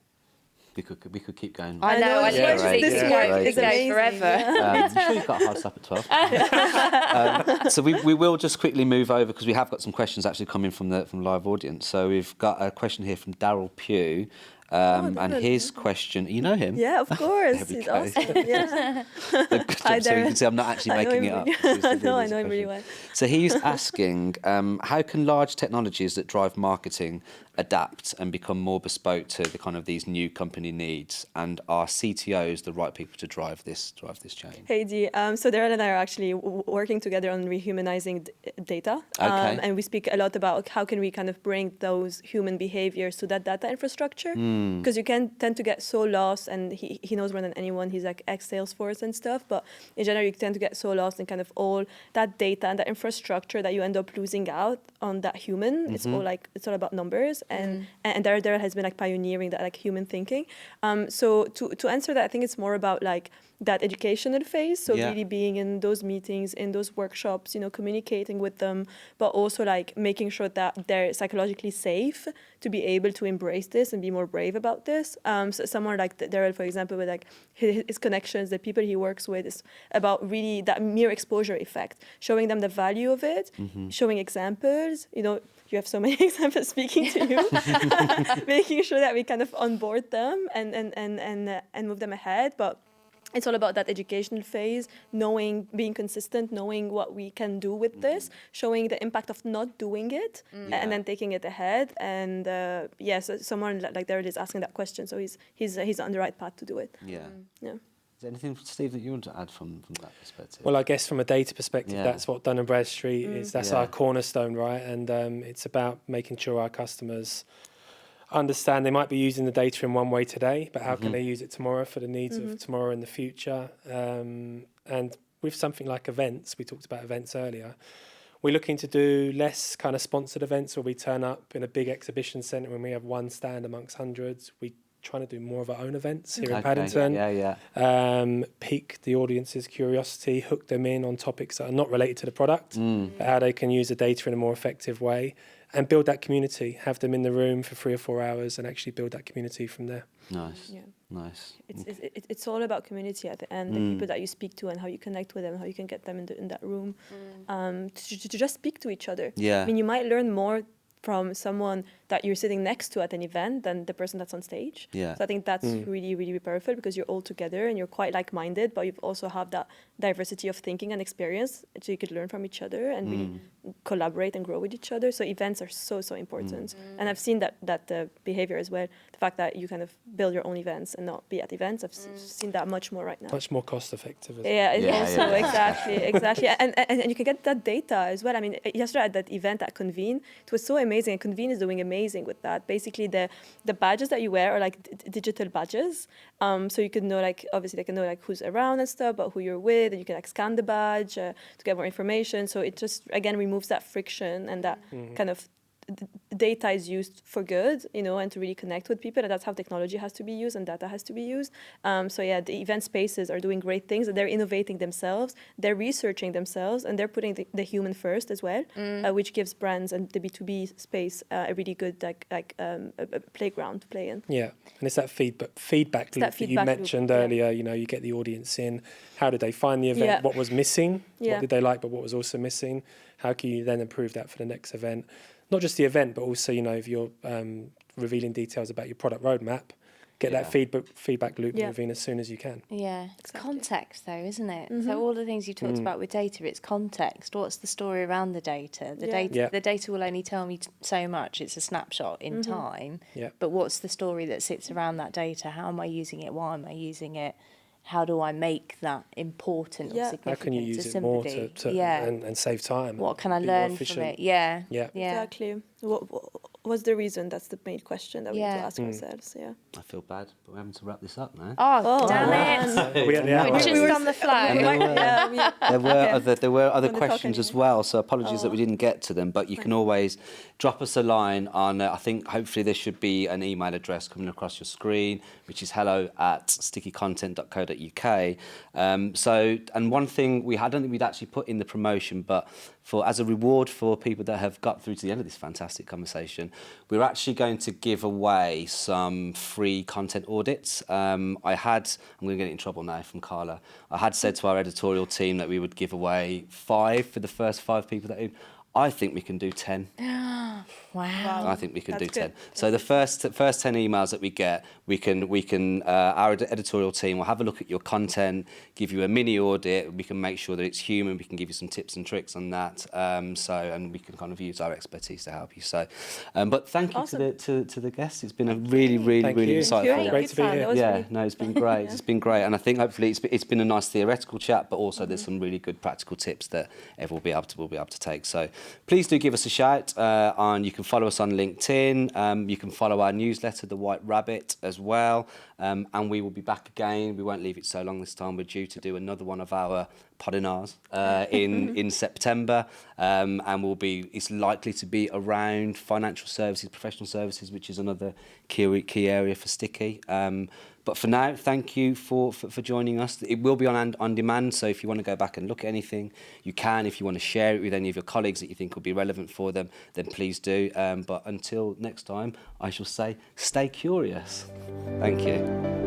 We could keep going.
I know. I
it's
Yeah,
literally
right.
this
could
Yeah,
work
right.
is
go
amazing.
forever.
Yeah.
I'm sure you've got a hard stop at 12. So we will just quickly move over, because we have got some questions actually coming from the live audience. So we've got a question here from Darryl Pugh. And
Darryl.
his question, you know him?
Yeah, of course.
There we
He's
go.
awesome. Yeah.
So you
Hi,
can
Darren.
see I'm not actually
I know
making
him
it up.
really-
This is
No, I
his
know him really
question.
well.
So he's asking, how can large technologies that drive marketing adapt and become more bespoke to the kind of these new company needs? And are CTOs the right people to drive this change?
Hey, Dee. So Darren and I are actually working together on rehumanizing data.
Okay.
And we speak a lot about how can we kind of bring those human behaviors to that data infrastructure. Because you can tend to get so lost, and he knows more than anyone. He's like ex-Salesforce and stuff. But in general, you tend to get so lost in kind of all that data and that infrastructure that you end up losing out on that human. It's all about numbers. And Darren has been like pioneering that like human thinking. So to answer that, I think it's more about like that educational phase. So
Yeah.
really being in those meetings, in those workshops, communicating with them, but also like making sure that they're psychologically safe to be able to embrace this and be more brave about this. So someone like Darrell, for example, with like his connections, the people he works with, is about really that mere exposure effect, showing them the value of it, showing examples. You have so many examples speaking to you, making sure that we kind of onboard them and move them ahead. But it's all about that educational phase, being consistent, knowing what we can do with this, showing the impact of not doing it, and then taking it ahead. And so someone like Darren is asking that question, so he's on the right path to do it.
Yeah.
Yeah.
Is there anything, Steve, that you want to add from that perspective?
Well, I guess from a data perspective,
Yeah.
that's what Dun & Bradstreet is. That's
Yeah.
our cornerstone, right? And it's about making sure our customers understand they might be using the data in one way today, but how can they use it tomorrow for the needs of tomorrow and the future? And with something like events, we talked about events earlier, we're looking to do less kind of sponsored events where we turn up in a big exhibition centre and we have one stand amongst hundreds. We trying to do more of our own events here in
Okay.
Paddington.
Yeah.
Pique the audience's curiosity, hook them in on topics that are not related to the product, but how they can use the data in a more effective way, and build that community. Have them in the room for 3 or 4 hours and actually build that community from there.
Nice.
Yeah.
Nice.
It's all about community at the end, the people that you speak to and how you connect with them, how you can get them in that room, to just speak to each other.
Yeah.
I mean, you might learn more from someone that you're sitting next to at an event than the person that's on stage.
Yeah.
So I think that's really, really powerful, because you're all together and you're quite like-minded, but you also have that diversity of thinking and experience, so you could learn from each other and really collaborate and grow with each other. So events are so important. And I've seen that behavior as well, the fact that you kind of build your own events and not be at events. I've seen that much more right now.
Much more cost effective as well.
Yeah, it's
Yeah,
also
yeah.
exactly, and you can get that data as well. I mean, yesterday at that event at Convene, it was so amazing, and Convene is doing amazing with that. Basically, the badges that you wear are like digital badges, so you can know, like, obviously they can know like who's around and stuff, but who you're with, and you can like scan the badge to get more information. So it just again removes that friction, and that kind of data is used for good, and to really connect with people. And that's how technology has to be used and data has to be used. So yeah, the event spaces are doing great things, and they're innovating themselves, they're researching themselves, and they're putting the human first as well, which gives brands and the B2B space a really good a playground to play in.
Yeah, and it's that feedback loop that you mentioned earlier. You get the audience in. How did they find the event?
Yeah.
What was missing?
Yeah.
What did they like, but what was also missing? How can you then improve that for the next event? Not just the event, but also, if you're revealing details about your product roadmap, get that feedback loop moving as soon as you can.
Yeah, it's
Exactly.
context though, isn't it? So all the things you talked about with data, it's context. What's the story around the data? The data will only tell me so much. It's a snapshot in time.
Yeah.
But what's the story that sits around that data? How am I using it? Why am I using it? How do I make that important or
Yeah.
significant
How can you
to
use it more
somebody?
to and save time?
What can I
be more
learn from
efficient?
it? Yeah.
Yeah.
Exactly. What's the reason? That's the main question that we need to
Yeah.
ask ourselves. Yeah.
I feel bad, but we're having to wrap this up now.
Oh, damn
man.
it!
We at the hour.
We're just on the flow.
And there were other
Wanna talk
questions as
anyway?
well, so apologies that we didn't get to them, but you can always drop us a line on, I think hopefully there should be an email address coming across your screen, which is hello@stickycontent.co.uk. And one thing I don't think we'd actually put in the promotion, but as a reward for people that have got through to the end of this fantastic conversation, we're actually going to give away some free content audits. I'm going to get in trouble now from Carla. I had said to our editorial team that we would give away 5 for the first 5 people that. I think we can do 10.
Wow.
I think we can
That's
do 10.
good.
So the first 10 emails that we get, our editorial team will have a look at your content, give you a mini audit. We can make sure that it's human. We can give you some tips and tricks on that. And we can kind of use our expertise to help you. So, but thank you
Awesome.
to the guests. It's been a really, really,
Thank
really
you.
insightful.
Great to be here.
Yeah, no, it's been great. It's been great, and I think hopefully it's been a nice theoretical chat, but also there's some really good practical tips that everyone will be able to take. So please do give us a shout. You can follow us on LinkedIn. You can follow our newsletter, The White Rabbit, as well. And we will be back again. We won't leave it so long this time. We're due to do another one of our podinars in September, and it's likely to be around financial services, professional services, which is another key area for Sticky. But for now, thank you for joining us. It will be on demand, so if you want to go back and look at anything, you can. If you want to share it with any of your colleagues that you think will be relevant for them, then please do. But until next time, I shall say, stay curious. Thank you.